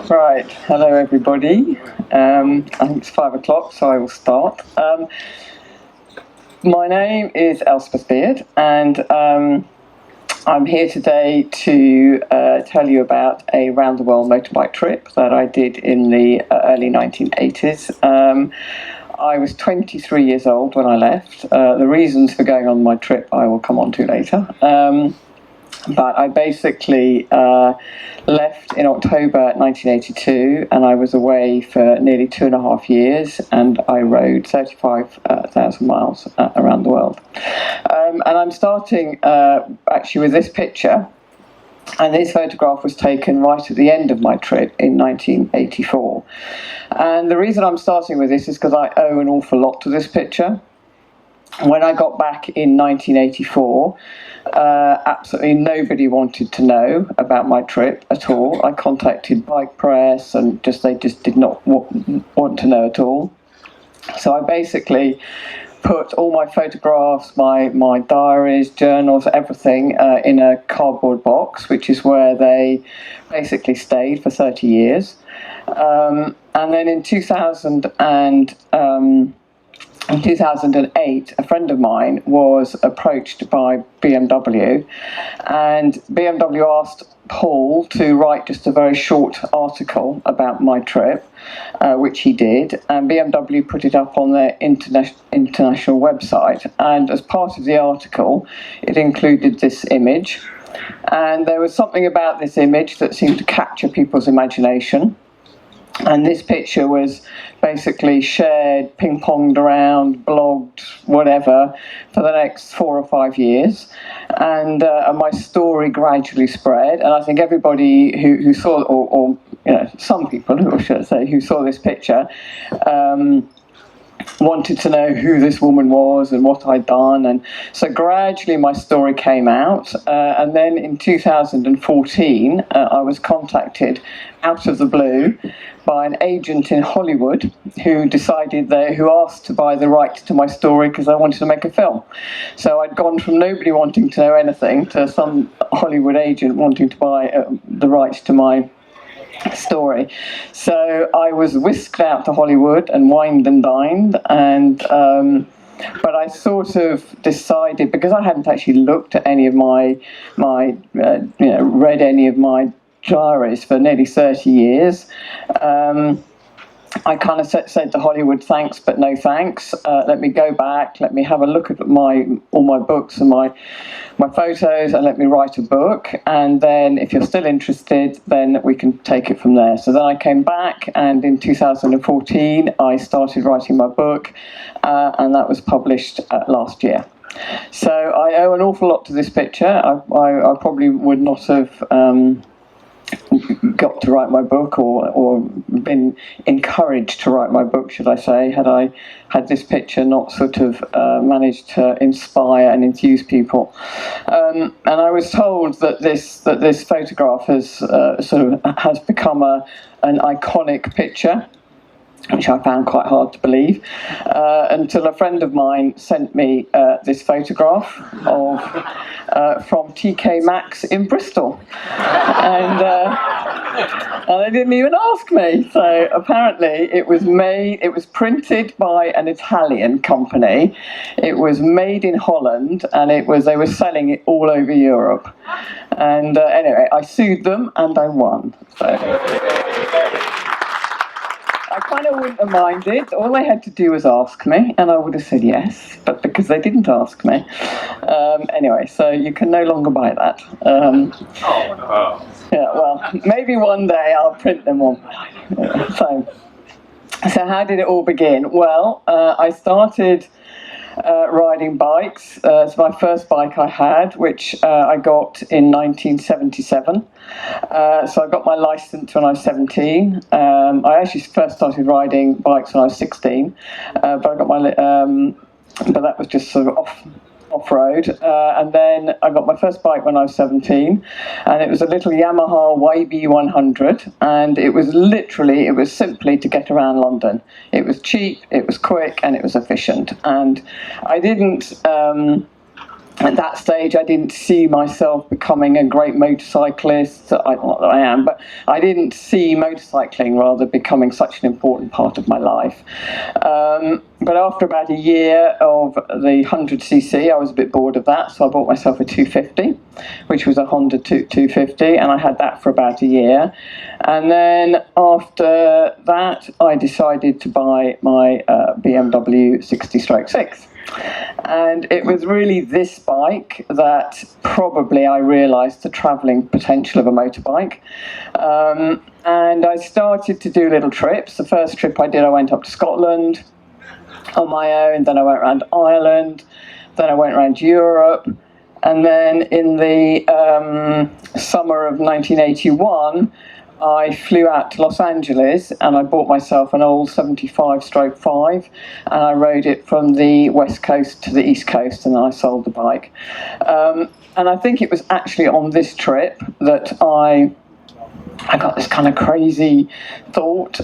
Right, hello everybody. I think it's 5 o'clock, so I will start. My name is Elspeth and I'm here today to tell you about a round the world motorbike trip that I did in the early 1980s. I was 23 years old when I left. The reasons for going on my trip I will come on to later. But I basically left in October 1982, and I was away for nearly 2.5 years, and I rode 35,000 miles around the world. And I'm starting actually with this picture, and this photograph was taken right at the end of my trip in 1984. And the reason I'm starting with this is because I owe an awful lot to this picture. When I got back in 1984, absolutely nobody wanted to know about my trip at all. I contacted Bike Press, and they just did not want to know at all. So I basically put all my photographs, my diaries, journals, everything in a cardboard box, which is where they basically stayed for 30 years. And then in 2008, a friend of mine was approached by BMW, and BMW asked Paul to write just a very short article about my trip, which he did, and BMW put it up on their international website. And as part of the article, it included this image, and there was something about this image that seemed to capture people's imagination. And this picture was basically shared, ping-ponged around, blogged, whatever, for the next 4 or 5 years. And my story gradually spread. And I think everybody who saw, or some people, who should I say, who saw this picture, wanted to know who this woman was and what I'd done. And so gradually my story came out. And then in 2014, I was contacted out of the blue by an agent in Hollywood who asked to buy the rights to my story because I wanted to make a film. So I'd gone from nobody wanting to know anything to some Hollywood agent wanting to buy the rights to my story. So I was whisked out to Hollywood and wined and dined, and but I sort of decided, because I hadn't actually looked at any of read any of my diaries for nearly 30 years. I kind of said to Hollywood, thanks, but no thanks. Let me go back. Let me have a look at all my books and my photos, and let me write a book. And then, if you're still interested, then we can take it from there. So then I came back, and in 2014, I started writing my book, and that was published last year. So I owe an awful lot to this picture. I probably would not have got to write my book or been encouraged to write my book, should I say, had I had this picture not sort of managed to inspire and enthuse people. And I was told that this photograph has become an iconic picture, which I found quite hard to believe, until a friend of mine sent me this photograph from TK Maxx in Bristol. And they didn't even ask me. So apparently it was printed by an Italian company. It was made in Holland, and they were selling it all over Europe. And anyway, I sued them and I won. So I kind of wouldn't have minded. All they had to do was ask me, and I would have said yes, but because they didn't ask me. Anyway, so you can no longer buy that. Yeah, well, maybe one day I'll print them on. So how did it all begin? Well, I started riding bikes. It's my first bike I had, which I got in 1977. So I got my license when I was 17. I actually first started riding bikes when I was 16, but I got but that was just sort of off-road. And then I got my first bike when I was 17, and it was a little Yamaha YB100, and it was simply to get around London. It was cheap, it was quick, and it was efficient. And I didn't at that stage, I didn't see myself becoming a great motorcyclist. Not that I am, but I didn't see motorcycling rather becoming such an important part of my life. But after about a year of the 100cc, I was a bit bored of that, so I bought myself a 250, which was a Honda 250, and I had that for about a year. And then after that, I decided to buy my BMW 60/6. And it was really this bike that probably I realised the travelling potential of a motorbike. And I started to do little trips. The first trip I did, I went up to Scotland on my own, then I went around Ireland, then I went around Europe, and then in the summer of 1981, I flew out to Los Angeles and I bought myself an old 75/5 and I rode it from the west coast to the east coast, and then I sold the bike. And I think it was actually on this trip that I got this kind of crazy thought.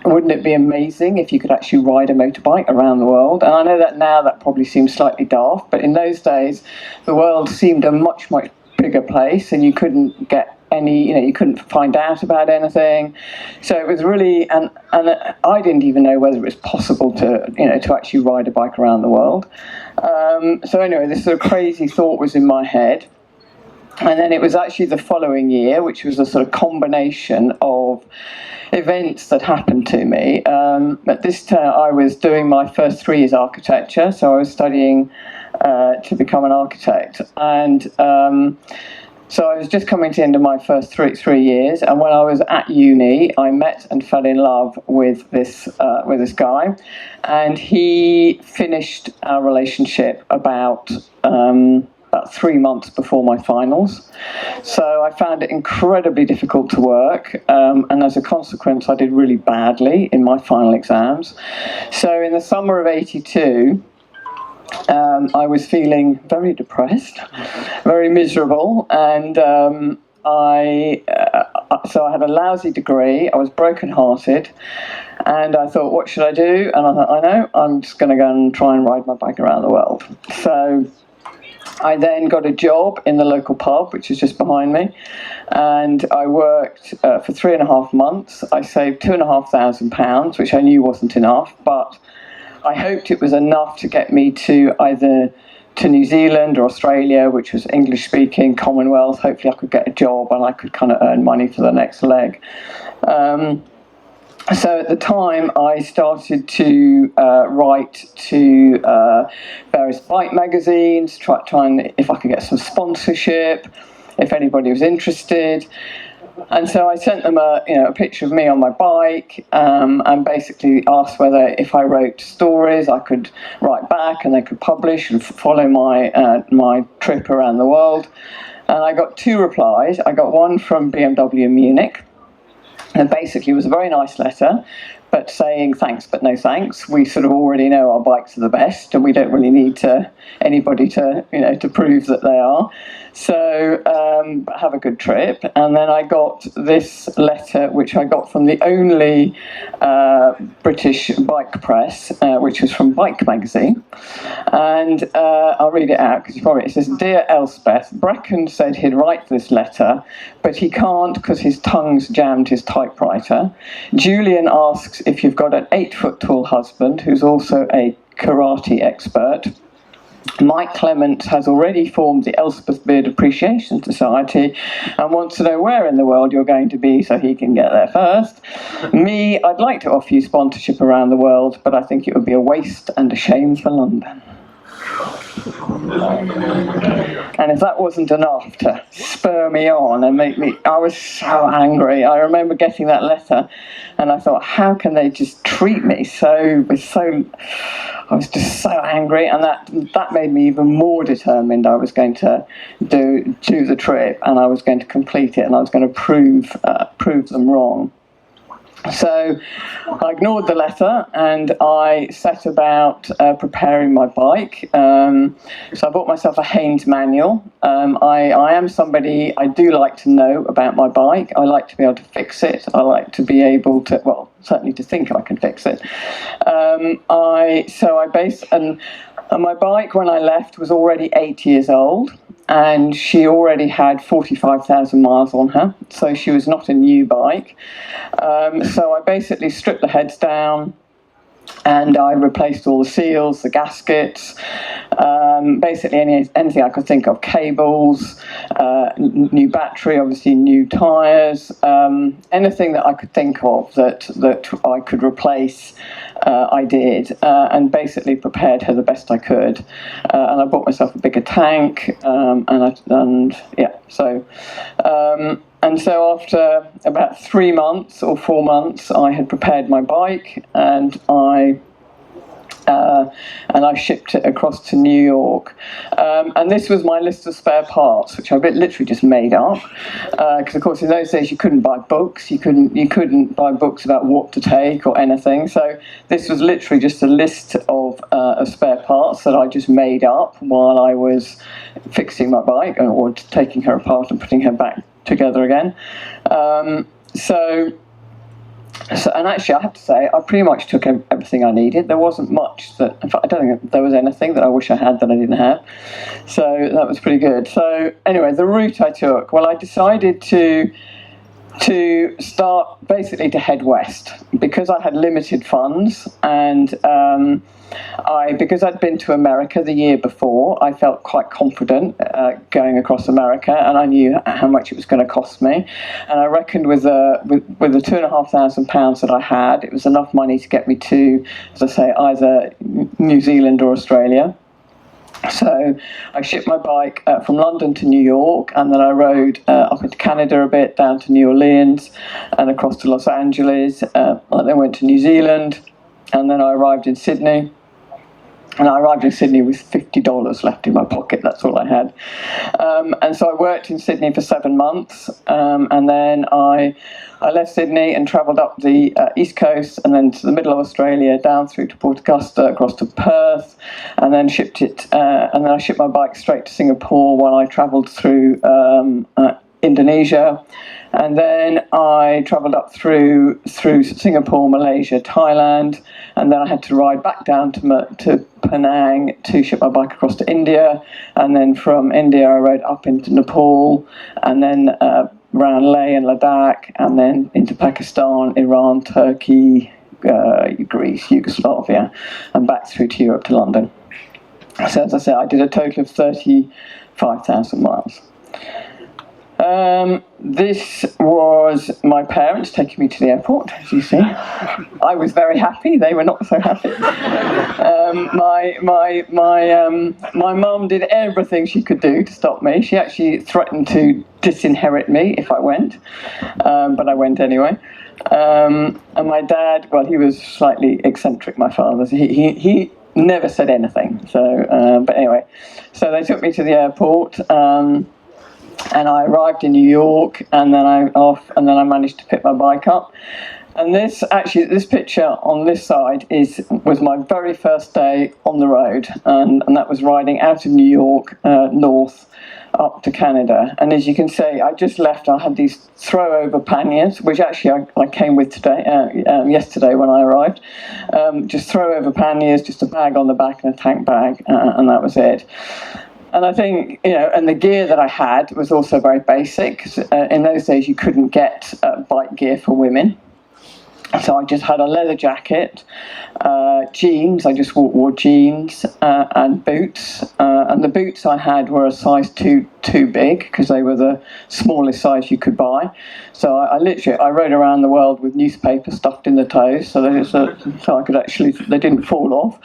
Wouldn't it be amazing if you could actually ride a motorbike around the world? And I know that now that probably seems slightly daft, but in those days the world seemed a much, much bigger place, and you couldn't get you couldn't find out about anything. So it was really, and I didn't even know whether it was possible to actually ride a bike around the world. So anyway, this sort of crazy thought was in my head. And then it was actually the following year, which was a sort of combination of events that happened to me. At this time, I was doing my first 3 years architecture, so I was studying to become an architect. And so I was just coming to the end of my first three years, and when I was at uni, I met and fell in love with this guy, and he finished our relationship about 3 months before my finals. So I found it incredibly difficult to work, and as a consequence, I did really badly in my final exams. So in the summer of '82. I was feeling very depressed, very miserable, and so I had a lousy degree. I was broken-hearted, and I thought, what should I do? And I thought, I know, I'm just going to go and try and ride my bike around the world. So I then got a job in the local pub, which is just behind me, and I worked for 3.5 months. I saved £2,500, which I knew wasn't enough, but I hoped it was enough to get me to either to New Zealand or Australia, which was English-speaking, Commonwealth. Hopefully I could get a job and I could kind of earn money for the next leg. So at the time, I started to write to various bike magazines, trying if I could get some sponsorship, if anybody was interested. And so I sent them a picture of me on my bike, and basically asked whether if I wrote stories I could write back and they could publish and follow my trip around the world. And I got 2 replies. I got one from BMW in Munich, and basically it was a very nice letter, but saying thanks but no thanks. We sort of already know our bikes are the best, and we don't really need anybody to prove that they are. So have a good trip. And then I got this letter, which I got from the only British bike press, which was from Bike Magazine. And I'll read it out, because it says, "Dear Elspeth, Bracken said he'd write this letter, but he can't because his tongue's jammed his typewriter. Julian asks if you've got an 8-foot-tall husband who's also a karate expert. Mike Clement has already formed the Elspeth Beard Appreciation Society and wants to know where in the world you're going to be so he can get there first. Me, I'd like to offer you sponsorship around the world, but I think it would be a waste and a shame for London." And if that wasn't enough to spur me on and make me, I was so angry. I remember getting that letter and I thought, how can they just treat me I was just so angry, and that made me even more determined. I was going to do the trip, and I was going to complete it, and I was going to prove them wrong. So I ignored the letter and I set about preparing my bike. So I bought myself a Haynes manual. I am somebody, I do like to know about my bike. I like to be able to fix it. I like to be able to, certainly to think I can fix it. And my bike, when I left, was already 8 years old, and she already had 45,000 miles on her, so she was not a new bike. So I basically stripped the heads down, and I replaced all the seals, the gaskets, basically anything I could think of, cables, new battery, obviously new tyres, anything that I could think of that I could replace, I did, and basically prepared her the best I could. And I bought myself a bigger tank, and so after about 3 months or 4 months, I had prepared my bike, and I shipped it across to New York. And this was my list of spare parts, which I literally just made up. Because of course in those days you couldn't buy books, you couldn't buy books about what to take or anything. So this was literally just a list of spare parts that I just made up while I was fixing my bike or taking her apart and putting her back together again. And actually, I have to say, I pretty much took everything I needed. There wasn't much that, in fact, I don't think there was anything that I wish I had that I didn't have. So that was pretty good. So anyway, the route I took, well, I decided to start basically to head west because I had limited funds, and because I'd been to America the year before, I felt quite confident going across America, and I knew how much it was going to cost me. And I reckoned with the £2,500 that I had, it was enough money to get me to, as I say, either New Zealand or Australia. So I shipped my bike from London to New York, and then I rode up into Canada a bit, down to New Orleans, and across to Los Angeles. I then went to New Zealand, and then I arrived in Sydney. And I arrived in Sydney with $50 left in my pocket. That's all I had. And so I worked in Sydney for 7 months, and then I left Sydney and travelled up the east coast and then to the middle of Australia, down through to Port Augusta, across to Perth, and then shipped it. And then I shipped my bike straight to Singapore while I travelled through Indonesia. And then I travelled up through Singapore, Malaysia, Thailand, and then I had to ride back down to Penang to ship my bike across to India, and then from India I rode up into Nepal, and then around Leh and Ladakh, and then into Pakistan, Iran, Turkey, Greece, Yugoslavia, and back through to Europe to London. So as I said, I did a total of 35,000 miles. This was my parents taking me to the airport, as you see. I was very happy, they were not so happy. My mum did everything she could do to stop me. She actually threatened to disinherit me if I went, but I went anyway. And my dad, well, he was slightly eccentric, my father. So he never said anything. So, but anyway, so they took me to the airport. And I arrived in New York, and then I managed to pick my bike up. And this picture on this side was my very first day on the road, and that was riding out of New York north up to Canada. And as you can see, I just left. I had these throw-over panniers, which actually I came with yesterday when I arrived. Just throw-over panniers, just a bag on the back and a tank bag, and that was it. And I think, and the gear that I had was also very basic. In those days, you couldn't get bike gear for women. So I just had a leather jacket, jeans, I just wore jeans, and boots. And the boots I had were a size too big, because they were the smallest size you could buy. So I rode around the world with newspaper stuffed in the toes, so I could actually, they didn't fall off.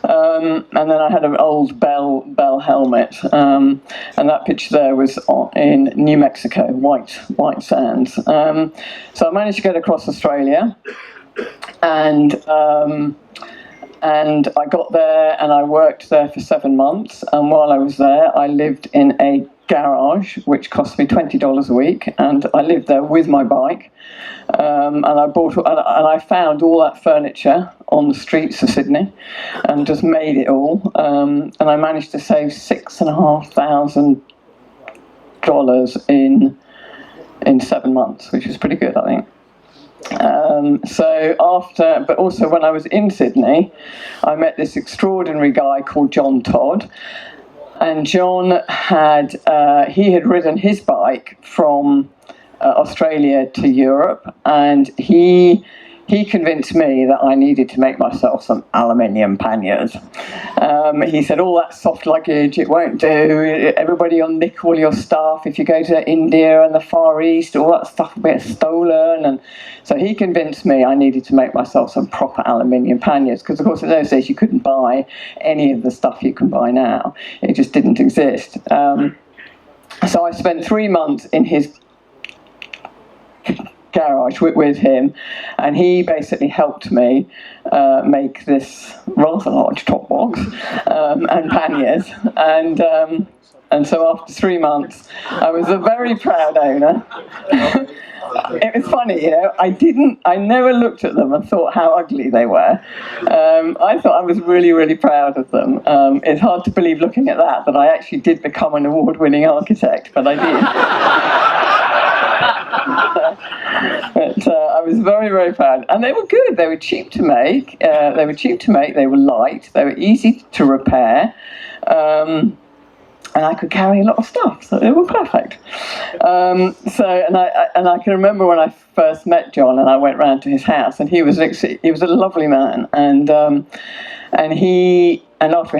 And then I had an old Bell helmet, and that picture there was in New Mexico, white sands. So I managed to get across Australia, and I got there and I worked there for 7 months, and while I was there I lived in a garage which cost me $20 a week, and I lived there with my bike, and I found all that furniture on the streets of Sydney and just made it all, and I managed to save $6,500 in 7 months, which was pretty good, I think. But also when I was in Sydney, I met this extraordinary guy called John Todd. And John he had ridden his bike from Australia to Europe, and he convinced me that I needed to make myself some aluminium panniers. He said, all that soft luggage, it won't do. Everybody will nick all your stuff. If you go to India and the Far East, all that stuff will be stolen. And so he convinced me I needed to make myself some proper aluminium panniers, because, of course, in those days you couldn't buy any of the stuff you can buy now. It just didn't exist. So I spent 3 months in his garage with him, and he basically helped me make this rather large top box and panniers, and so after 3 months I was a very proud owner. It was funny, I never looked at them and thought how ugly they were. I thought I was really, really proud of them. It's hard to believe, looking at that I actually did become an award-winning architect, but I did. But I was very, very proud, and they were good. They were cheap to make. They were light. They were easy to repair, and I could carry a lot of stuff, so they were perfect. And I can remember when I first met John, and I went round to his house, and he was a lovely man, and after we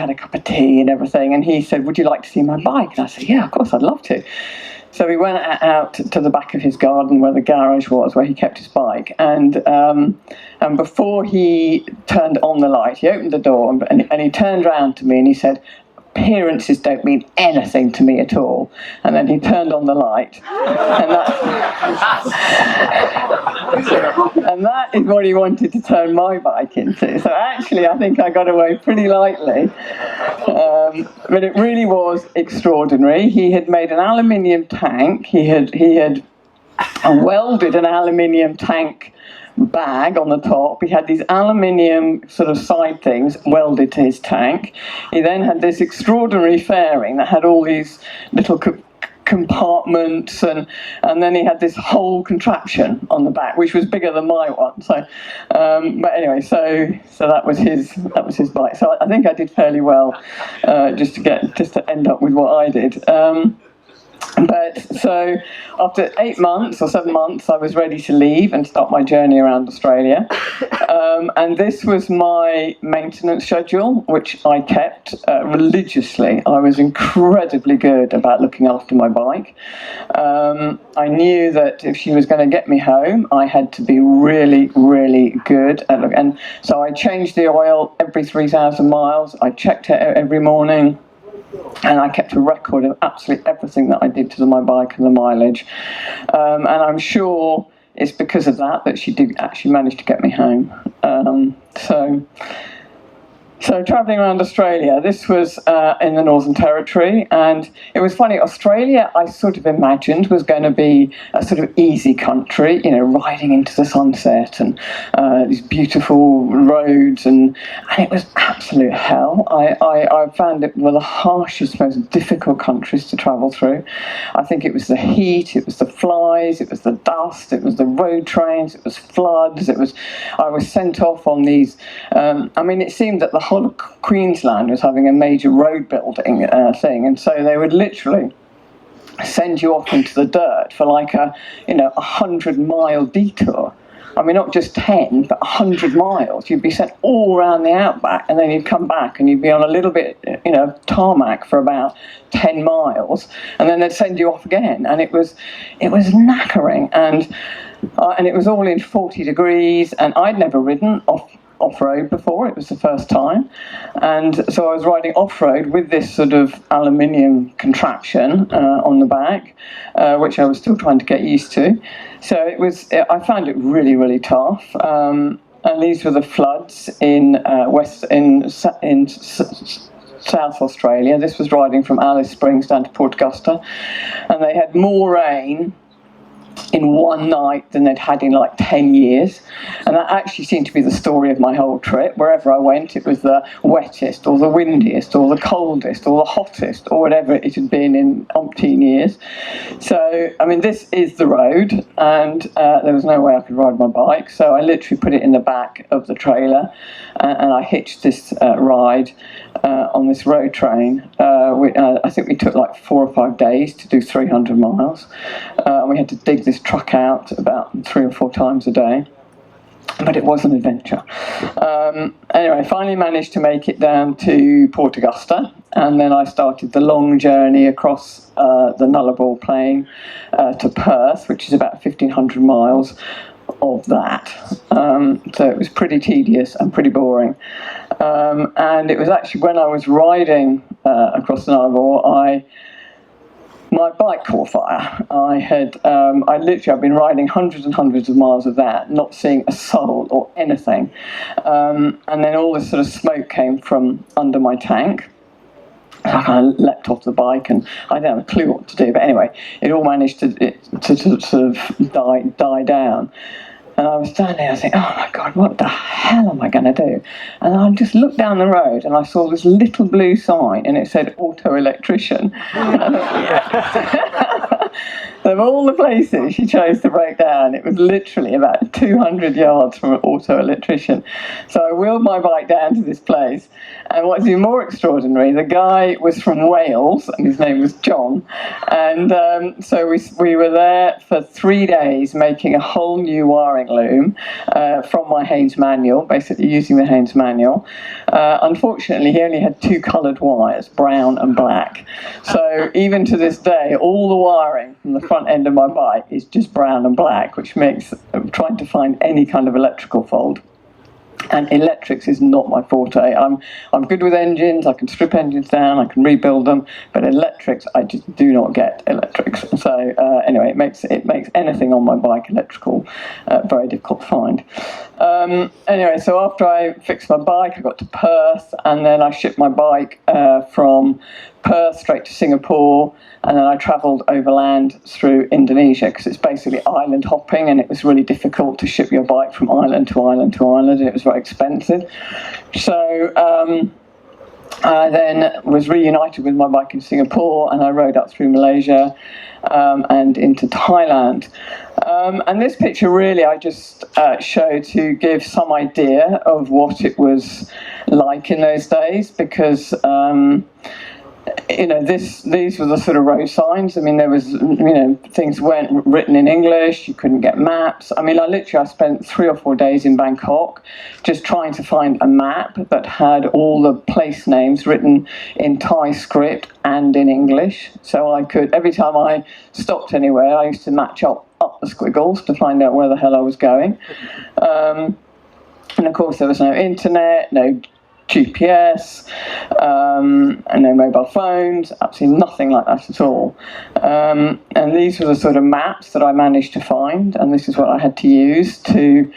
had a cup of tea and everything, and he said, "Would you like to see my bike?" And I said, "Yeah, of course, I'd love to." So we went out to the back of his garden where the garage was, where he kept his bike. And before he turned on the light, he opened the door and he turned round to me and he said, "Appearances don't mean anything to me at all." And then he turned on the light. And that is what he wanted to turn my bike into. So actually, I think I got away pretty lightly. But it really was extraordinary. He had made an aluminium tank. He had welded an aluminium tank bag on the top. He had these aluminium sort of side things welded to his tank. He then had this extraordinary fairing that had all these little compartments, and then he had this whole contraption on the back, which was bigger than my one. So, but anyway, so that was his bike. So I think I did fairly well, just to end up with what I did. But so after 8 months or 7 months, I was ready to leave and start my journey around Australia. And this was my maintenance schedule, which I kept religiously. I was incredibly good about looking after my bike. I knew that if she was going to get me home, I had to be really, really good at looking. And so I changed the oil every 3,000 miles. I checked it every morning. And I kept a record of absolutely everything that I did to my bike and the mileage. And I'm sure it's because of that she did actually manage to get me home. So travelling around Australia, this was in the Northern Territory, and it was funny. Australia, I sort of imagined, was going to be a sort of easy country, riding into the sunset and these beautiful roads, and it was absolute hell. I found it one of the harshest, most difficult countries to travel through. I think it was the heat, it was the flies, it was the dust, it was the road trains, it was floods, I was sent off on these, it seemed that the whole of Queensland was having a major road building thing, and so they would literally send you off into the dirt for like a 100-mile detour. Not just 10, but 100 miles. You'd be sent all around the outback, and then you'd come back and you'd be on a little bit, tarmac for about 10 miles, and then they'd send you off again. And it was knackering, and it was all in 40 degrees, and I'd never ridden off-road before. It was the first time, and so I was riding off-road with this sort of aluminium contraption on the back, which I was still trying to get used to. So I found it really, really tough. And these were the floods in South Australia. This was riding from Alice Springs down to Port Augusta, and they had more rain in one night than they'd had in like 10 years. And that actually seemed to be the story of my whole trip. Wherever I went, it was the wettest or the windiest or the coldest or the hottest or whatever it had been in umpteen years. So, I mean, this is the road, and there was no way I could ride my bike. So I literally put it in the back of the trailer, and I hitched this ride on this road train. I think we took like 4 or 5 days to do 300 miles. And we had to dig this truck out about 3 or 4 times a day. But it was an adventure. Anyway, I finally managed to make it down to Port Augusta, and then I started the long journey across the Nullarbor Plain to Perth, which is about 1,500 miles of that. So it was pretty tedious and pretty boring. And it was actually when I was riding across the Nullarbor, my bike caught fire. I've been riding hundreds and hundreds of miles of that, not seeing a soul or anything. And then all this sort of smoke came from under my tank. I kind of leapt off the bike, and I didn't have a clue what to do. But anyway, it all managed to sort of die down. And I was standing there, I was thinking, oh my God, what the hell am I going to do? And I just looked down the road and I saw this little blue sign and it said auto electrician. Of all the places she chose to break down, it was literally about 200 yards from an auto electrician. So I wheeled my bike down to this place. And what's even more extraordinary, the guy was from Wales and his name was John. And so we were there for 3 days making a whole new wiring loom from my Haynes manual, basically using the Haynes manual. Unfortunately, he only had 2 coloured wires, brown and black. So even to this day, all the wiring from the front end of my bike is just brown and black, which makes trying to find any kind of electrical fault. And electrics is not my forte. I'm good with engines. I can strip engines down. I can rebuild them. But electrics, I just do not get electrics. So anyway, it makes anything on my bike electrical very difficult to find. Anyway, so after I fixed my bike, I got to Perth, and then I shipped my bike from Perth straight to Singapore, and then I travelled overland through Indonesia because it's basically island hopping, and it was really difficult to ship your bike from island to island to island, and it was very expensive. So I then was reunited with my bike in Singapore, and I rode up through Malaysia and into Thailand. And this picture really I just showed to give some idea of what it was like in those days, because these were the sort of road signs. I mean, there was, things weren't written in English. You couldn't get maps. I mean, I spent 3 or 4 days in Bangkok just trying to find a map that had all the place names written in Thai script and in English. So I could, every time I stopped anywhere, I used to match up the squiggles to find out where the hell I was going. And of course, there was no internet, no GPS, and no mobile phones, absolutely nothing like that at all. And these were the sort of maps that I managed to find, and this is what I had to use to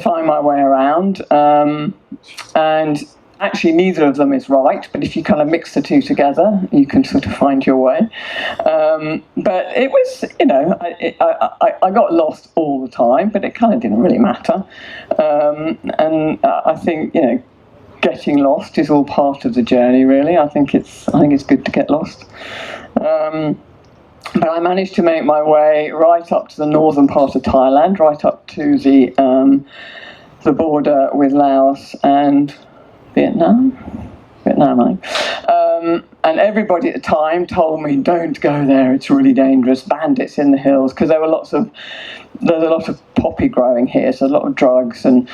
find my way around. And actually neither of them is right, but if you kind of mix the two together, you can sort of find your way. But it was, I got lost all the time, but it kind of didn't really matter. And I think, getting lost is all part of the journey, really. I think it's good to get lost. But I managed to make my way right up to the northern part of Thailand, right up to the border with Laos and Vietnam, I think. And everybody at the time told me, don't go there, it's really dangerous, bandits in the hills, because there's a lot of poppy growing here, so a lot of drugs, and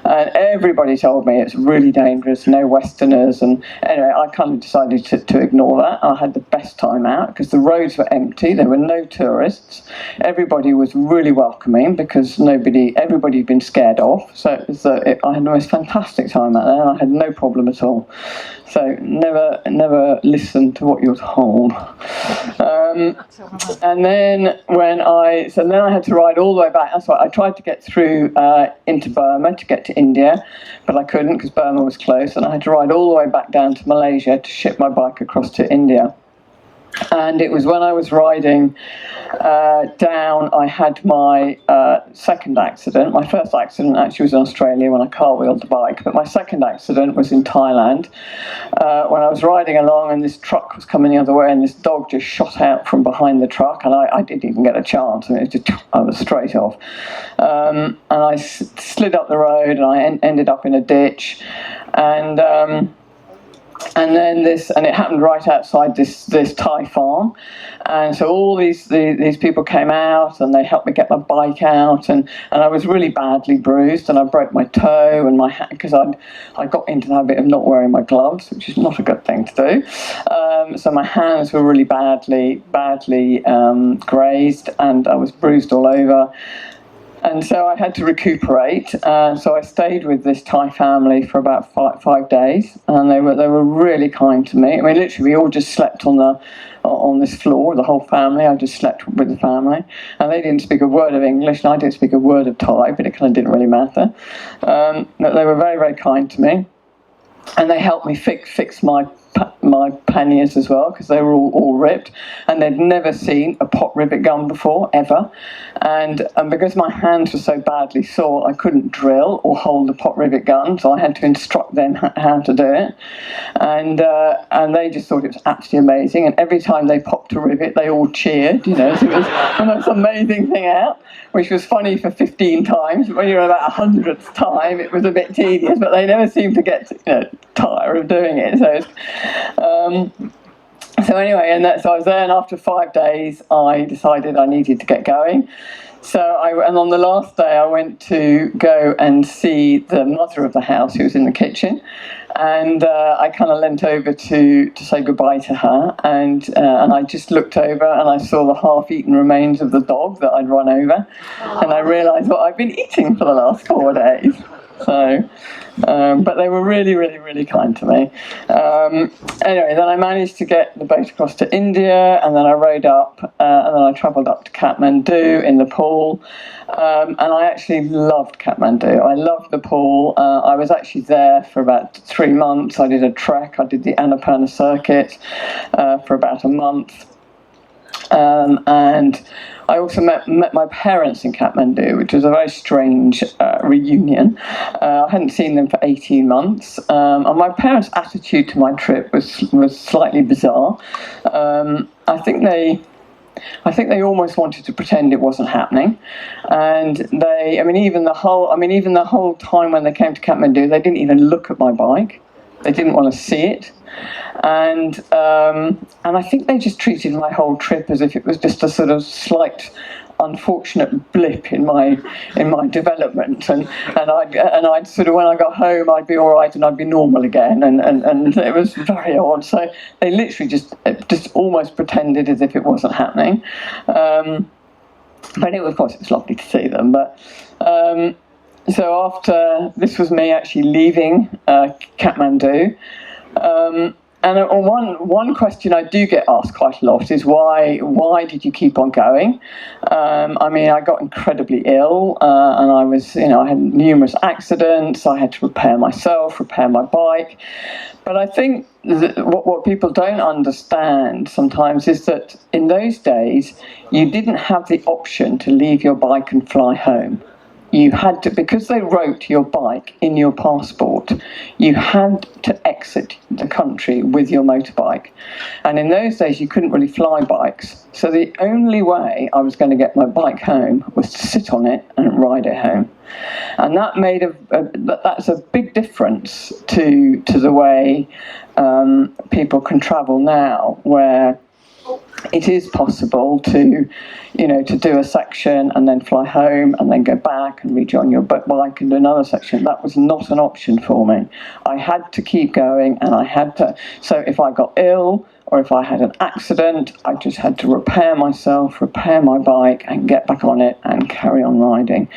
everybody told me it's really dangerous, no Westerners. And anyway, I kind of decided to ignore that. I had the best time out because the roads were empty, there were no tourists, everybody was really welcoming because everybody had been scared off. So I had the most fantastic time out there. I had no problem at all. So never listen to what you're told. And then I had to ride all the way back. That's why I tried to get through into Burma to get to India, but I couldn't because Burma was closed, and I had to ride all the way back down to Malaysia to ship my bike across to India. And it was when I was riding down, I had my second accident. My first accident actually was in Australia when I car-wheeled the bike, but my second accident was in Thailand when I was riding along and this truck was coming the other way and this dog just shot out from behind the truck, and I didn't even get a chance. I mean, I was straight off. And I slid up the road and I ended up in a ditch. And then and it happened right outside this Thai farm, and so all these people came out and they helped me get my bike out, and I was really badly bruised, and I broke my toe and my hand because I got into the habit of not wearing my gloves, which is not a good thing to do. So my hands were really badly grazed, and I was bruised all over. And so I had to recuperate. So I stayed with this Thai family for about five days, and they were really kind to me. I mean, literally, we all just slept on this floor, the whole family. I just slept with the family, and they didn't speak a word of English, and I didn't speak a word of Thai, but it kind of didn't really matter. But they were very, very kind to me, and they helped me fix my panniers as well, because they were all ripped, and they'd never seen a pot rivet gun before, ever, and because my hands were so badly sore, I couldn't drill or hold a pot rivet gun, so I had to instruct them how to do it, and they just thought it was absolutely amazing, and every time they popped a rivet, they all cheered, so it was the most amazing thing out, which was funny for 15 times, but when you're about 100th time, it was a bit tedious, but they never seemed to get tired of doing it, so anyway, so I was there, and after 5 days, I decided I needed to get going. And on the last day, I went to go and see the mother of the house, who was in the kitchen, and I kind of leant over to say goodbye to her, and I just looked over, and I saw the half-eaten remains of the dog that I'd run over, and I realised what I'd been eating for the last 4 days. But they were really, really, really kind to me. Anyway, then I managed to get the boat across to India, and then I rode up, and then I travelled up to Kathmandu in Nepal, and I actually loved Kathmandu. I loved Nepal. I was actually there for about 3 months. I did a trek. I did the Annapurna circuit for about a month. And I also met my parents in Kathmandu, which was a very strange reunion. I hadn't seen them for 18 months, and my parents' attitude to my trip was slightly bizarre. I think they almost wanted to pretend it wasn't happening, and even the whole time when they came to Kathmandu, they didn't even look at my bike. They didn't want to see it. And I think they just treated my whole trip as if it was just a sort of slight unfortunate blip in my development, and I'd sort of, when I got home, I'd be all right and I'd be normal again, and it was very odd. So they literally just almost pretended as if it wasn't happening. But of course, it was lovely to see them. But so after this was me actually leaving Kathmandu. And one question I do get asked quite a lot is why did you keep on going? I got incredibly ill, and I had numerous accidents. I had to repair myself, repair my bike. But I think what people don't understand sometimes is that in those days, you didn't have the option to leave your bike and fly home. You had to, because they wrote your bike in your passport, you had to exit the country with your motorbike. And in those days, you couldn't really fly bikes. So the only way I was going to get my bike home was to sit on it and ride it home. And that made that's a big difference to the way people can travel now, where it is possible to do a section and then fly home and then go back and rejoin your bike and do another section. That was not an option for me. I had to keep going, and so if I got ill or if I had an accident, I just had to repair myself, repair my bike, and get back on it and carry on riding.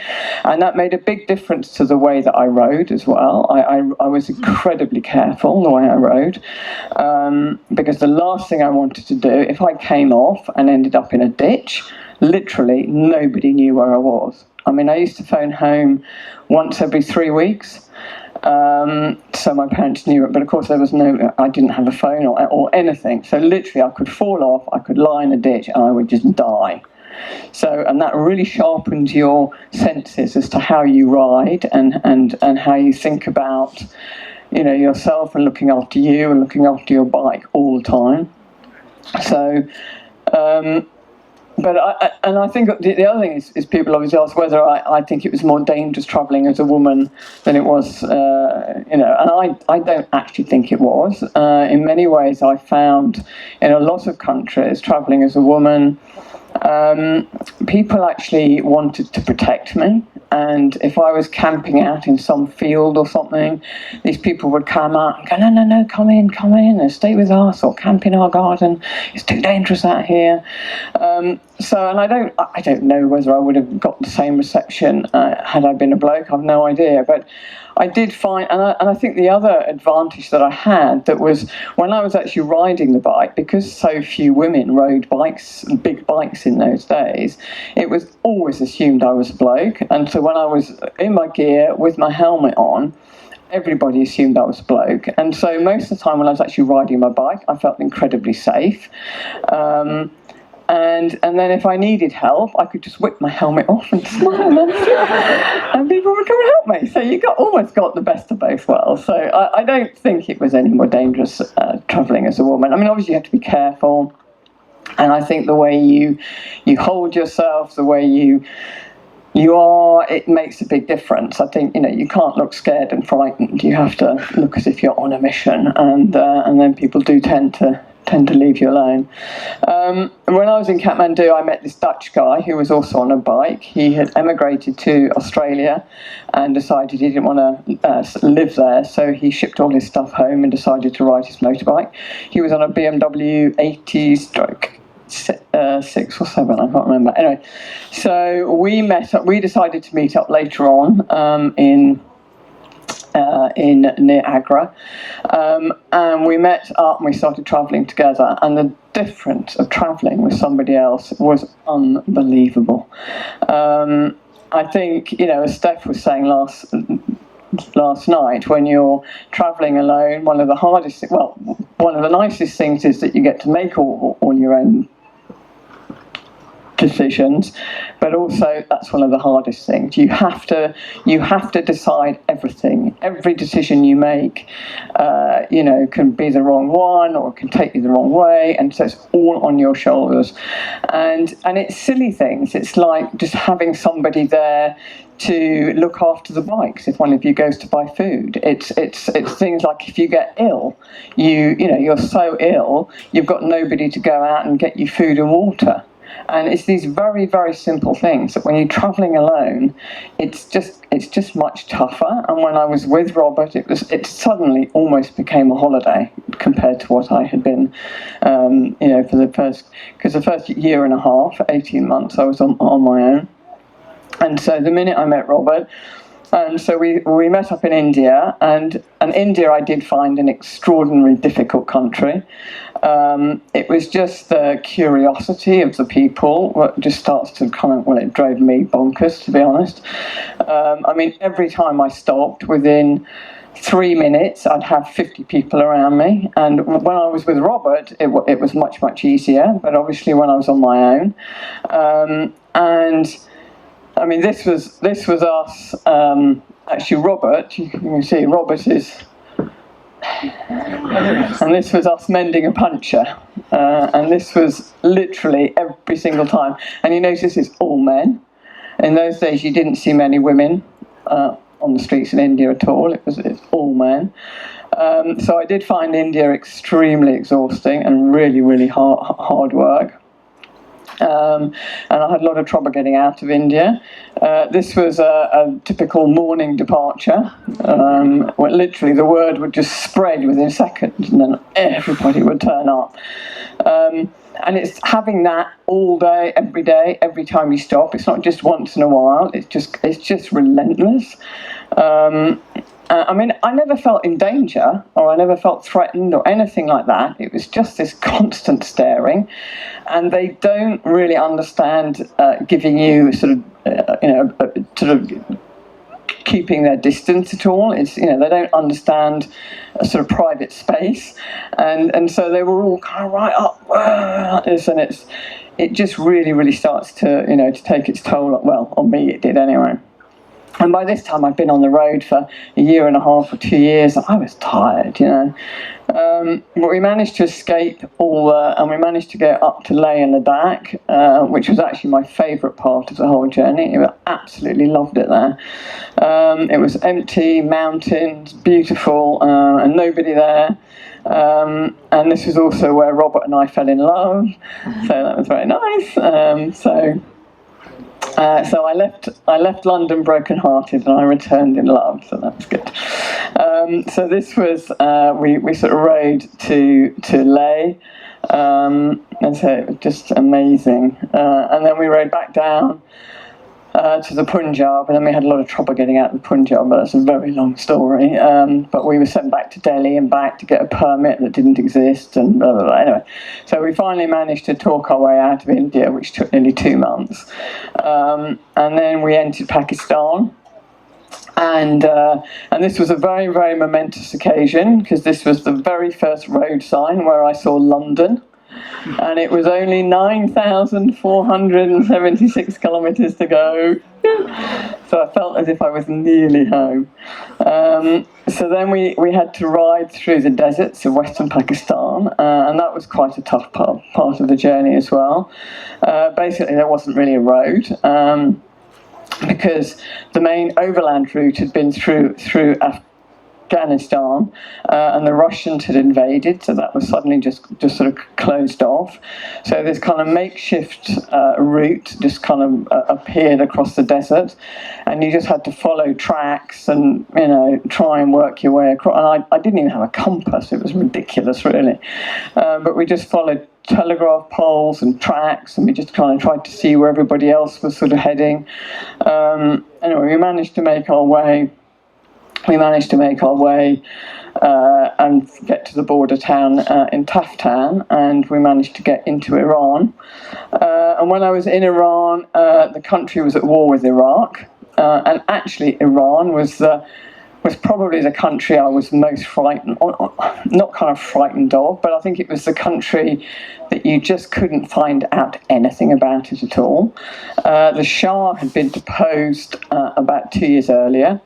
And that made a big difference to the way that I rode as well. I was incredibly careful the way I rode, because the last thing I wanted to do, if I came off and ended up in a ditch, literally nobody knew where I was. I used to phone home once every 3 weeks, So my parents knew it, but of course I didn't have a phone or anything. So literally I could fall off, I could lie in a ditch, and I would just die. So, and that really sharpens your senses as to how you ride and how you think about, yourself and looking after you and looking after your bike all the time. So, but I think the other thing is people obviously ask whether I think it was more dangerous travelling as a woman than it was, and I don't actually think it was. In many ways, I found in a lot of countries travelling as a woman, people actually wanted to protect me. And if I was camping out in some field or something, these people would come out and go, no, come in, and stay with us, or camp in our garden. It's too dangerous out here. And I don't know whether I would have got the same reception had I been a bloke. I've no idea. But I did find, and I think the other advantage that I had, that was when I was actually riding the bike, because so few women rode bikes, big bikes in those days, it was always assumed I was a bloke. And so when I was in my gear with my helmet on, everybody assumed I was a bloke. And so most of the time when I was actually riding my bike, I felt incredibly safe. And then if I needed help, I could just whip my helmet off and smile, and people would come and help me. So you almost got the best of both worlds. So I don't think it was any more dangerous travelling as a woman. I mean, obviously you have to be careful, and I think the way you hold yourself, the way you are, it makes a big difference. I think you can't look scared and frightened. You have to look as if you're on a mission, and then people do tend to leave you alone. When I was in Kathmandu, I met this Dutch guy who was also on a bike. He had emigrated to Australia and decided he didn't want to live there, so he shipped all his stuff home and decided to ride his motorbike. He was on a BMW 80/6 or 7, I can't remember. Anyway, so we met up. We decided to meet up later on in near Agra, and we met up and we started travelling together, and the difference of travelling with somebody else was unbelievable. I think, as Steph was saying last night, when you're travelling alone, one of the nicest things is that you get to make all your own decisions, but also that's one of the hardest things. You have to decide everything. Every decision you make, can be the wrong one or can take you the wrong way, and so it's all on your shoulders. And it's silly things. It's like just having somebody there to look after the bikes if one of you goes to buy food. It's things like if you get ill, you're so ill, you've got nobody to go out and get you food and water. And it's these very, very simple things that when you're travelling alone, it's just much tougher. And when I was with Robert, it suddenly almost became a holiday compared to what I had been, for the first year and a half, 18 months, I was on my own. And so the minute I met Robert, and so we met up in India, and India I did find an extraordinarily difficult country. It was just the curiosity of the people that just starts to it drove me bonkers, to be honest. I mean, every time I stopped, within 3 minutes, I'd have 50 people around me. And when I was with Robert, it was much, much easier. But obviously when I was on my own, and I mean, this was us. Actually, Robert, you can see Robert is, and this was us mending a puncture, and this was literally every single time. And you notice it's all men. In those days, you didn't see many women on the streets in India at all. It's all men. So I did find India extremely exhausting and really, really hard work. And I had a lot of trouble getting out of India. This was a typical morning departure, where literally the word would just spread within seconds, and then everybody would turn up. And it's having that all day, every time you stop. It's not just once in a while. It's just relentless. I mean, I never felt in danger, or I never felt threatened, or anything like that. It was just this constant staring, and they don't really understand giving you sort of keeping their distance at all. It's, they don't understand a sort of private space, and so they were all kind of right up like this, and it just really, really starts to to take its toll. Well, on me it did anyway. And by this time, I'd been on the road for a year and a half or 2 years, and I was tired, But we managed to escape and we managed to get up to Leh and Ladakh, which was actually my favourite part of the whole journey. I absolutely loved it there. It was empty, mountains, beautiful, and nobody there. And this was also where Robert and I fell in love, so that was very nice. So I left London broken-hearted, and I returned in love. So that was good. So this was we sort of rode to Leh, and so it was just amazing. And then we rode back down to the Punjab, and then we had a lot of trouble getting out of the Punjab, but that's a very long story. But we were sent back to Delhi and back to get a permit that didn't exist, and blah, blah, blah. Anyway, so we finally managed to talk our way out of India, which took nearly 2 months. And then we entered Pakistan. And this was a very, very momentous occasion, because this was the very first road sign where I saw London. And it was only 9,476 kilometres to go. So I felt as if I was nearly home. So then we had to ride through the deserts of western Pakistan, and that was quite a tough part of the journey as well. Basically, there wasn't really a road, because the main overland route had been through Afghanistan, and the Russians had invaded, so that was suddenly just sort of closed off. So this kind of makeshift route just kind of appeared across the desert, and you just had to follow tracks and try and work your way across. And I didn't even have a compass; it was ridiculous, really. But we just followed telegraph poles and tracks, and we just kind of tried to see where everybody else was sort of heading. Anyway, we managed to make our way. And get to the border town in Taftan, and we managed to get into Iran. And when I was in Iran, the country was at war with Iraq, and actually Iran was probably the country I was most frightened, not kind of frightened of, but I think it was the country that you just couldn't find out anything about it at all. The Shah had been deposed about 2 years earlier.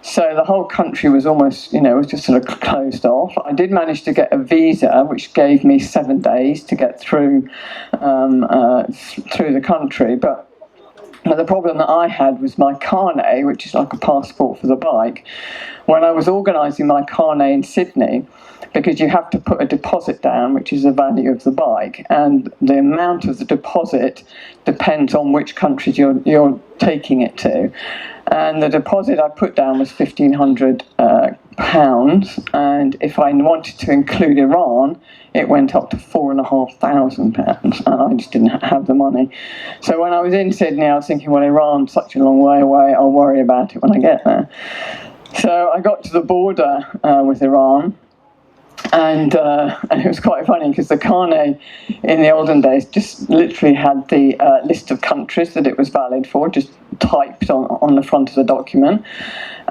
So the whole country was almost, was just sort of closed off. I did manage to get a visa, which gave me 7 days to get through the country. But the problem that I had was my carnet, which is like a passport for the bike. When I was organising my carnet in Sydney, because you have to put a deposit down, which is the value of the bike, and the amount of the deposit depends on which countries you're taking it to. And the deposit I put down was £1,500, and if I wanted to include Iran, it went up to £4,500, and I just didn't have the money. So when I was in Sydney, I was thinking, well, Iran's such a long way away, I'll worry about it when I get there. So I got to the border with Iran, and it was quite funny, because the carnet in the olden days just literally had the list of countries that it was valid for, just typed on the front of the document.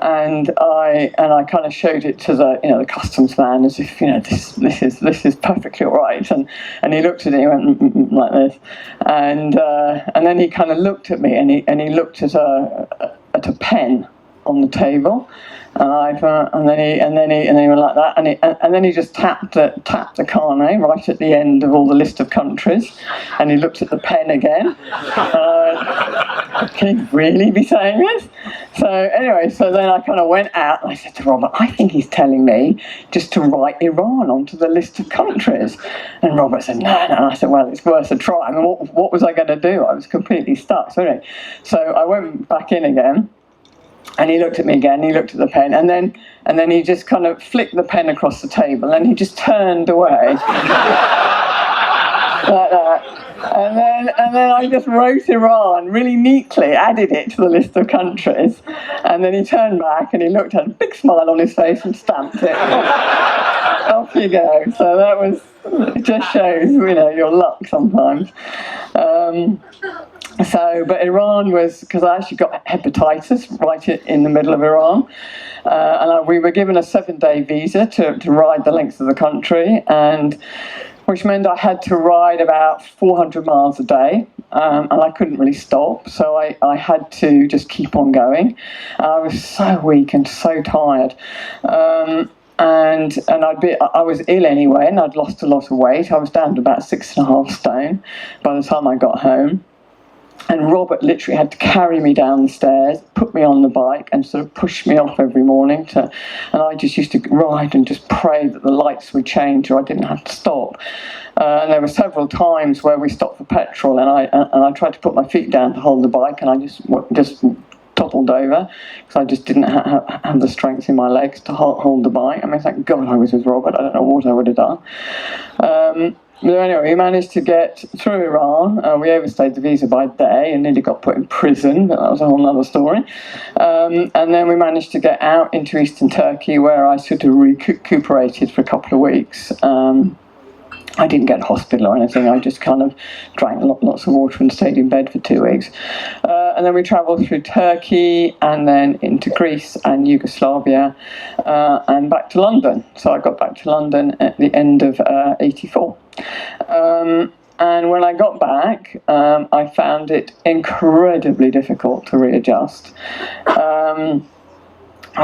And I kind of showed it to the customs man as if this is perfectly all right, and he looked at it and went like this, and then he kind of looked at me and he looked at a pen on the table, and then he went like that, and then he just tapped the carnet right at the end of all the list of countries, and he looked at the pen again. Can he really be saying this? So anyway, so then I kind of went out and I said to Robert, I think he's telling me just to write Iran onto the list of countries. And Robert said, no. And I said, well, it's worth a try. I mean, what was I going to do? I was completely stuck. So anyway, so I went back in again. And he looked at me again, he looked at the pen, and then he just kind of flicked the pen across the table, and he just turned away. Like that. And then I just wrote Iran really neatly, added it to the list of countries, and then he turned back and he looked at a big smile on his face and stamped it. Off you go. So that was, it just shows, your luck sometimes. But Iran was, because I actually got hepatitis right in the middle of Iran, we were given a 7-day visa to ride the length of the country, and which meant I had to ride about 400 miles a day, and I couldn't really stop, so I had to just keep on going. I was so weak and so tired. And I was ill anyway, and I'd lost a lot of weight. I was down to about 6.5 stone by the time I got home. And Robert literally had to carry me down the stairs, put me on the bike, and sort of push me off every morning. And I just used to ride and just pray that the lights would change, or I didn't have to stop. And there were several times where we stopped for petrol, and I tried to put my feet down to hold the bike, and I just toppled over because I just didn't have the strength in my legs to hold the bike. I mean, thank God I was with Robert. I don't know what I would have done. But anyway, we managed to get through Iran. We overstayed the visa by a day and nearly got put in prison, but that was a whole other story. And then we managed to get out into eastern Turkey, where I sort of recuperated for a couple of weeks. I didn't get to hospital or anything. I just kind of drank lots of water and stayed in bed for 2 weeks. And then we travelled through Turkey and then into Greece and Yugoslavia and back to London. So I got back to London at the end of '84. And when I got back, I found it incredibly difficult to readjust. I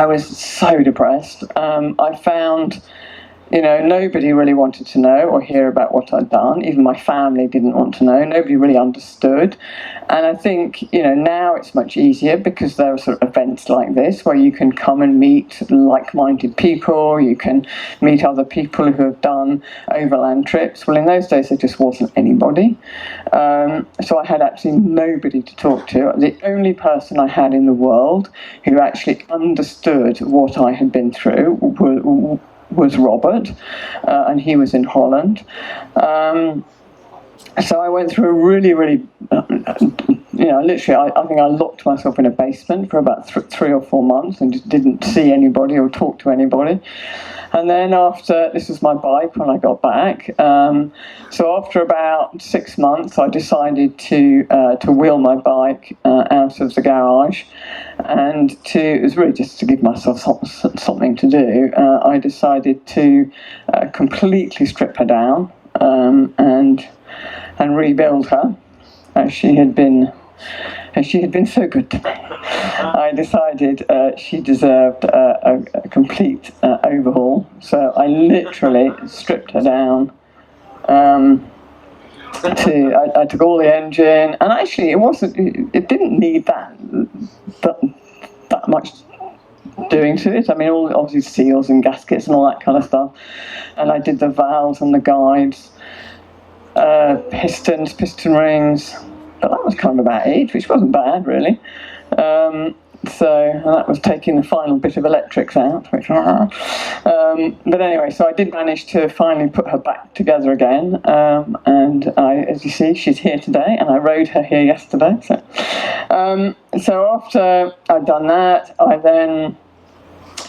was so depressed. I found, nobody really wanted to know or hear about what I'd done. Even my family didn't want to know. Nobody really understood. And I think, now it's much easier because there are sort of events like this where you can come and meet like-minded people. You can meet other people who have done overland trips. Well, in those days, there just wasn't anybody. So I had absolutely nobody to talk to. The only person I had in the world who actually understood what I had been through was Robert, and he was in Holland. So I went through a really, really, literally, I think I locked myself in a basement for about 3 or 4 months and just didn't see anybody or talk to anybody. And then this was my bike when I got back. So after about 6 months, I decided to wheel my bike out of the garage, and it was really just to give myself something to do. I decided to completely strip her down and rebuild her, as she had been so good to me. I decided she deserved a complete overhaul, so I literally stripped her down. I took all the engine, and actually it didn't need that much doing to it. I mean, all obviously seals and gaskets and all that kind of stuff, and I did the valves and the guides, piston rings, but that was kind of about it, which wasn't bad really. And that was taking the final bit of electrics out, which, but anyway, so I did manage to finally put her back together again, and as you see, she's here today, and I rode her here yesterday. So after I'd done that,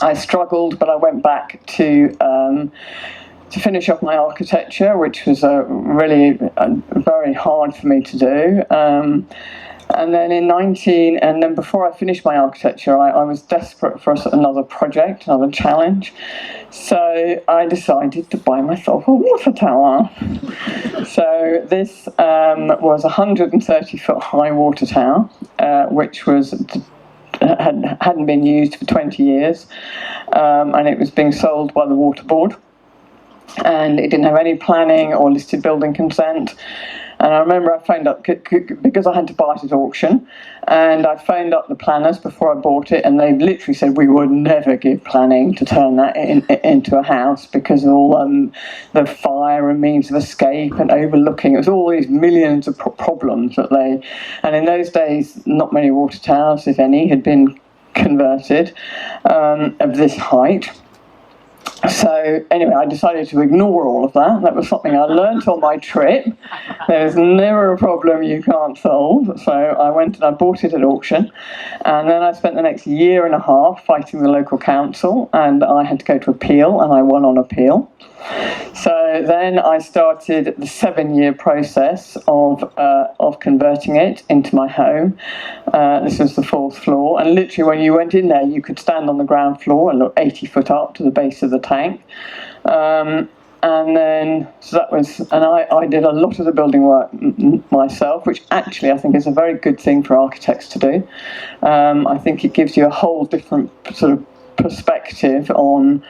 I struggled, but I went back to finish off my architecture, which was really very hard for me to do. And then before I finished my architecture, I was desperate for another project, another challenge. So I decided to buy myself a water tower. So this was a 130-foot high water tower, which hadn't been used for 20 years, and it was being sold by the Water Board. And it didn't have any planning or listed building consent. And I remember I phoned up, because I had to buy it at auction, and I phoned up the planners before I bought it, and they literally said we would never give planning to turn that into a house because of all the fire and means of escape and overlooking. It was all these millions of problems and in those days, not many water towers, if any, had been converted of this height. So anyway, I decided to ignore all of that. That was something I learnt on my trip. There's never a problem you can't solve. So I went and I bought it at auction. And then I spent the next year and a half fighting the local council. And I had to go to appeal, and I won on appeal. So then I started the 7-year process of converting it into my home. This was the 4th floor, and literally when you went in there, you could stand on the ground floor and look 80 foot up to the base of the tank. And then, so that was, and I did a lot of the building work myself, which actually I think is a very good thing for architects to do. I think it gives you a whole different sort of perspective on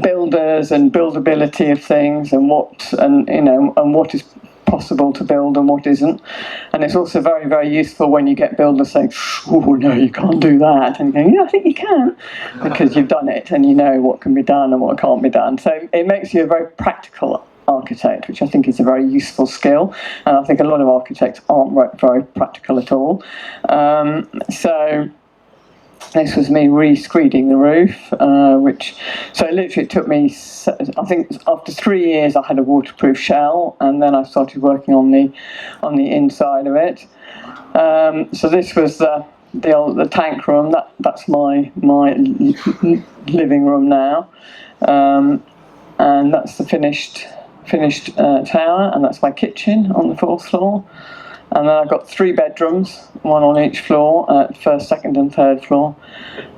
builders and buildability of things, and what is possible to build and what isn't. And it's also very, very useful when you get builders saying, "Oh no, you can't do that," and you go, "Yeah, I think you can," because you've done it and you know what can be done and what can't be done. So it makes you a very practical architect, which I think is a very useful skill, and I think a lot of architects aren't very practical at all. So this was me re-screeding the roof, so literally it took me, I think after 3 years I had a waterproof shell, and then I started working on the inside of it. So this was the tank room. That's my living room now, and that's the finished tower, and that's my kitchen on the 4th floor. And then I've got 3 bedrooms, one on each floor, 1st, 2nd and 3rd floor.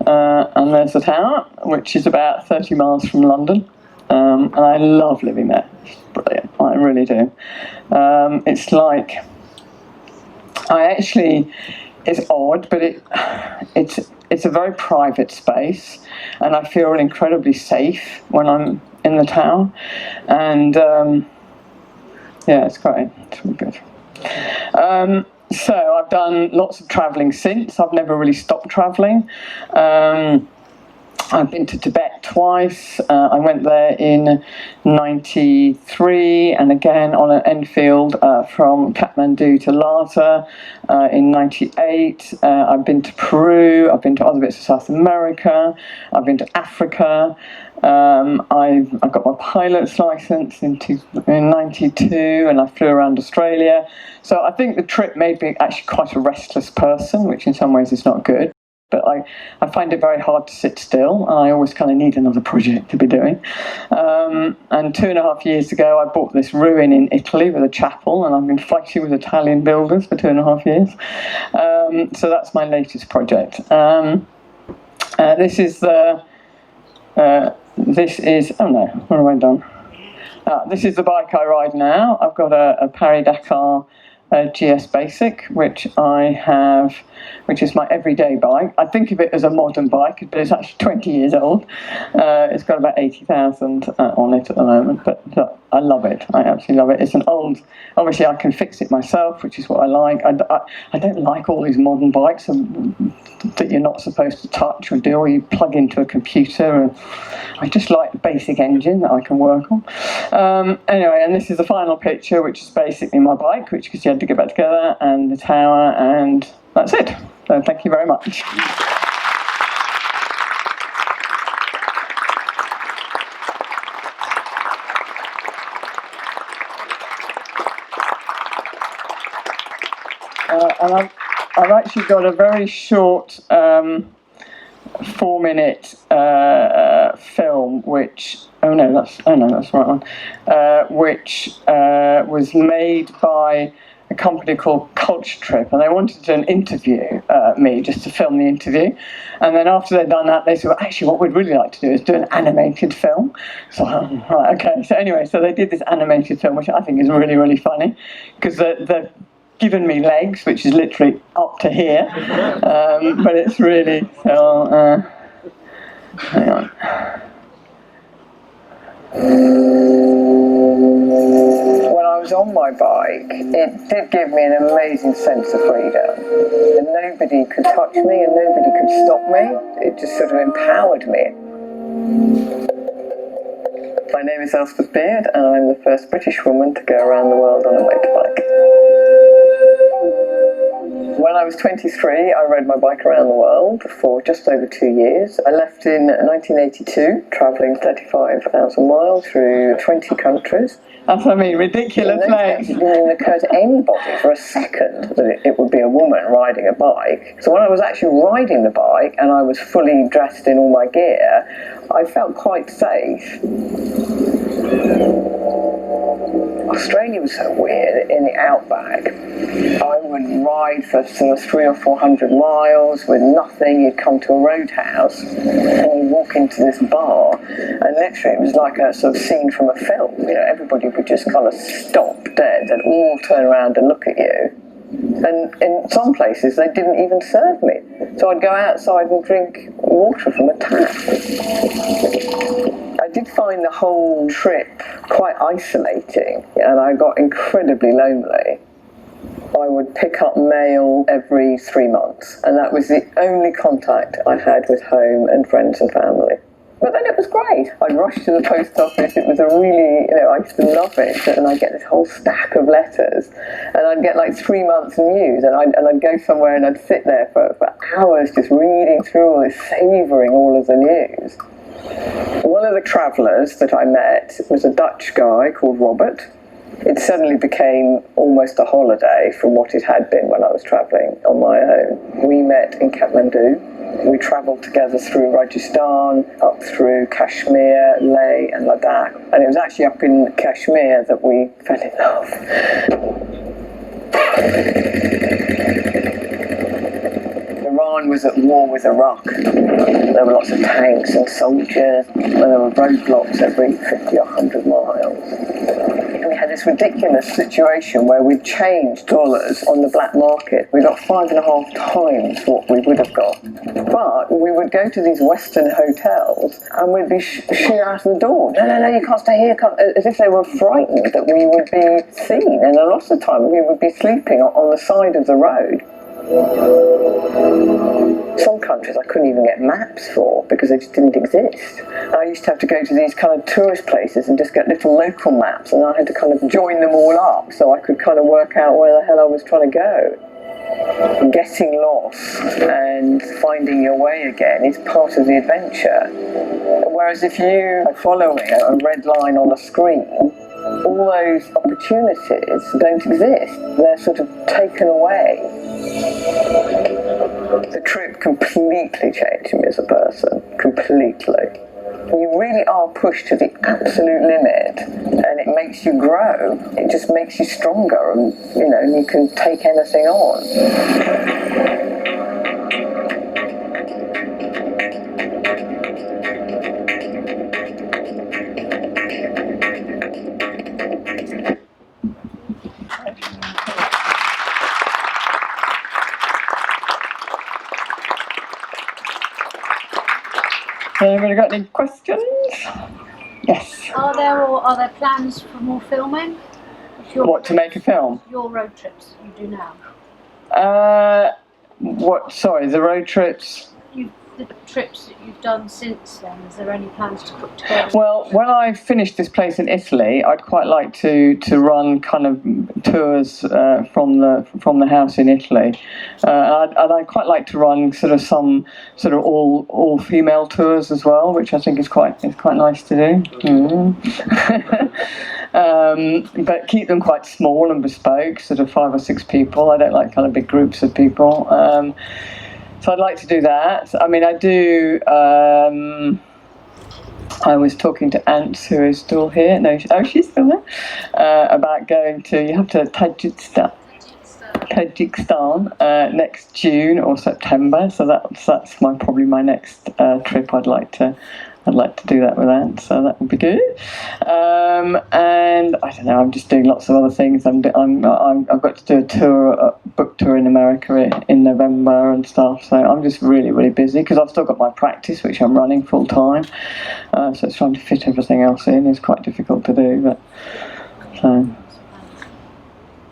And there's the tower, which is about 30 miles from London. And I love living there. It's brilliant, I really do. It's like, it's odd, but it's a very private space, and I feel incredibly safe when I'm in the tower. And yeah, it's great, it's really good. So I've done lots of travelling since. I've never really stopped travelling. I've been to Tibet twice. I went there in 93, and again on an Enfield from Kathmandu to Lhasa in 98. I've been to Peru. I've been to other bits of South America. I've been to Africa. I got my pilot's license in 92, and I flew around Australia. So I think the trip made me actually quite a restless person, which in some ways is not good. But I find it very hard to sit still, and I always kind of need another project to be doing. And 2.5 years ago, I bought this ruin in Italy with a chapel, and I've been fighting with Italian builders for 2.5 years. So that's my latest project. This is oh no, what have I done? This is the bike I ride now. I've got a Paris-Dakar GS Basic, which is my everyday bike. I think of it as a modern bike, but it's actually 20 years old. It's got about 80,000 on it at the moment, but I love it. I absolutely love it. It's an old, obviously I can fix it myself, which is what I like. I don't like all these modern bikes that you're not supposed to touch or do, or you plug into a computer. And I just like the basic engine that I can work on. Anyway, and this is the final picture, which is basically my bike, which you had to get back together, and the tower, and that's it. So thank you very much. And I've actually got a very short 4-minute film, which that's the right one, which was made by a company called Culture Trip, and they wanted to interview me, just to film the interview. And then after they'd done that, they said, well, actually what we'd really like to do is do an animated film. So right, okay, so anyway, so they did this animated film, which I think is really, really funny, because they've given me legs, which is literally up to here, but it's really, so hang on. When I was on my bike, it did give me an amazing sense of freedom. And nobody could touch me and nobody could stop me. It just sort of empowered me. My name is Elspeth Beard, and I'm the first British woman to go around the world on a motorbike. When I was 23, I rode my bike around the world for just over 2 years. I left in 1982, travelling 35,000 miles through 20 countries. That's, I mean, ridiculous length. It didn't occur to anybody for a second that it would be a woman riding a bike. So when I was actually riding the bike and I was fully dressed in all my gear, I felt quite safe. Australia was so weird. In the outback, I would ride for sort of 300 or 400 miles with nothing. You'd come to a roadhouse and you'd walk into this bar, and literally it was like a sort of scene from a film. You know, everybody would just kind of stop dead and all turn around and look at you. And in some places they didn't even serve me, so I'd go outside and drink water from a tap. I did find the whole trip quite isolating, and I got incredibly lonely. I would pick up mail every 3 months, and that was the only contact I had with home and friends and family. But then it was great. I'd rush to the post office. It was a really, I used to love it. And I'd get this whole stack of letters, and I'd get like 3 months news, and I'd go somewhere and I'd sit there for hours just reading through all this, savouring all of the news. One of the travellers that I met was a Dutch guy called Robert. It suddenly became almost a holiday from what it had been when I was travelling on my own. We met in Kathmandu. We travelled together through Rajasthan, up through Kashmir, Leh and Ladakh. And it was actually up in Kashmir that we fell in love. Iran was at war with Iraq. There were lots of tanks and soldiers, and there were roadblocks every 50 or 100 miles. And we had this ridiculous situation where we'd changed dollars on the black market. We got 5.5 times what we would have got. But we would go to these Western hotels and we'd be shooed out of the door. No, you can't stay here. As if they were frightened that we would be seen. And a lot of the time we would be sleeping on the side of the road. Some countries I couldn't even get maps for because they just didn't exist. I used to have to go to these kind of tourist places and just get little local maps, and I had to kind of join them all up so I could kind of work out where the hell I was trying to go. Getting lost and finding your way again is part of the adventure. Whereas if you are following a red line on a screen, all those opportunities don't exist. They're sort of taken away. The trip completely changed me as a person. Completely. You really are pushed to the absolute limit, and it makes you grow. It just makes you stronger, and you can take anything on. Anybody got any questions? Yes. Are there plans for more filming? What, to make a film? Your road trips you do now. Sorry, the road trips? The trips that you've done since then, is there any plans to put together? Well, when I finish this place in Italy, I'd quite like to run kind of tours from the house in Italy, and I'd quite like to run some sort of all female tours as well, which I think is quite nice to do. But keep them quite small and bespoke, sort of 5 or 6 people. I don't like kind of big groups of people. So I'd like to do that. I mean, I do. I was talking to Ants, who is still here. No, she's still there. About going to. You have to Tajikistan next June or September. So that's probably my next trip. I'd like to do that with Ants, so that would be good. And I don't know. I'm just doing lots of other things. I've got to do a book tour in America in November and stuff. So I'm just really, really busy because I've still got my practice, which I'm running full time. So it's trying to fit everything else in is quite difficult to do. But so,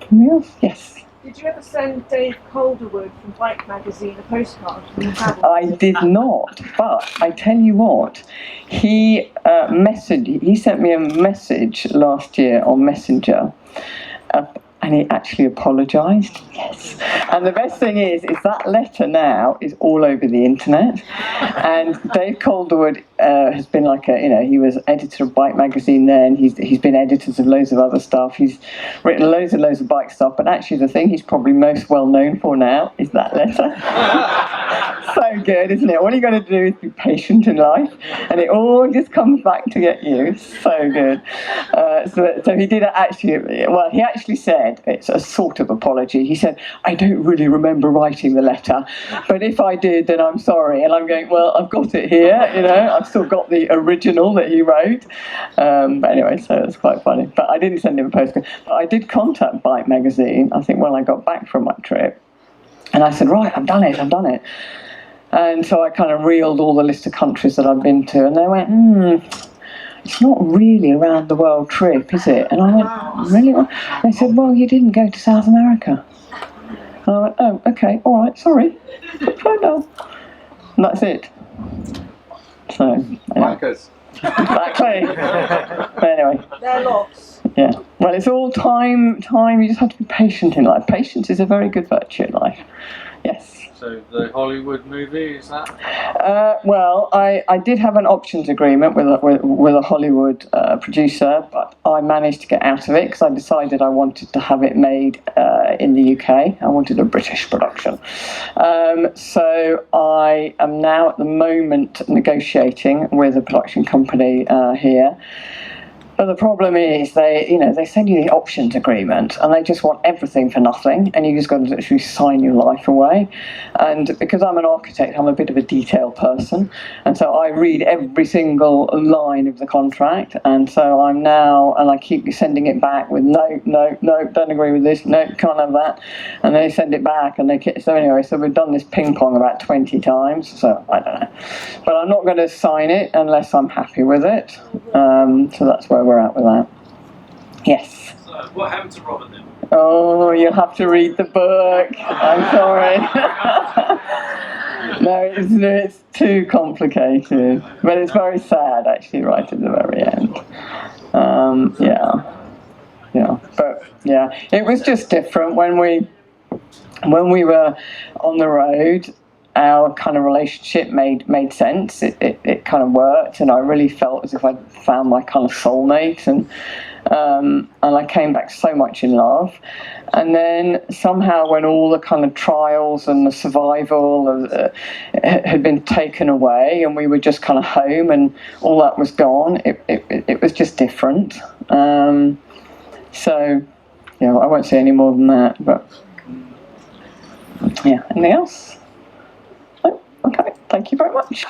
anything else? Yes. Did you ever send Dave Calderwood from Bike Magazine a postcard from your travel? I did not, but I tell you what, he sent me a message last year on Messenger, And he actually apologised. Yes. And the best thing is that letter now is all over the internet. And Dave Calderwood has been like he was editor of Bike Magazine then. He's been editors of loads of other stuff. He's written loads of bike stuff. But actually, the thing he's probably most well known for now is that letter. So good, isn't it? All you got to do is be patient in life, and it all just comes back to get you. So good. So he did actually. Well, he actually said it's a sort of apology. He said, "I don't really remember writing the letter, but if I did, then I'm sorry." And I'm going, "Well, I've got it here. I've still got the original that he wrote." But anyway, so it's quite funny. But I didn't send him a postcard. But I did contact Bike Magazine. I think when I got back from my trip, and I said, "Right, I've done it." And so I kind of reeled all the list of countries that I'd been to, and they went, "It's not really a round the world trip, is it?" And I went, "Really?" They said, "Well, you didn't go to South America." And I went, "Oh, okay, all right, sorry. Fine now." And that's it. So, anyway. Exactly. But anyway. They're lost. Yeah. Well, it's all time. You just have to be patient in life. Patience is a very good virtue in life. Yes. So the Hollywood movie, is that? Well, I did have an options agreement with a Hollywood producer, but I managed to get out of it because I decided I wanted to have it made in the UK. I wanted a British production. So I am now at the moment negotiating with a production company here. But the problem is they send you the options agreement and they just want everything for nothing, and you just got to literally sign your life away. And because I'm an architect, I'm a bit of a detail person, and so I read every single line of the contract, and so I keep sending it back with no, don't agree with this, no, can't have that, and they send it back, and so we've done this ping pong about 20 times, so I don't know. But I'm not going to sign it unless I'm happy with it. So that's where we're at with that. Yes. So, what happened to Robert then? Oh, you'll have to read the book. I'm sorry. No, it's too complicated. But it's very sad, actually, right at the very end. Yeah. But, yeah, it was just different when we were on the road. Our kind of relationship made sense. It kind of worked, and I really felt as if I'd found my kind of soulmate, and I came back so much in love. And then somehow, when all the kind of trials and the survival had been taken away, and we were just kind of home, and all that was gone, it was just different. So, I won't say any more than that. But yeah, anything else? Okay, thank you very much.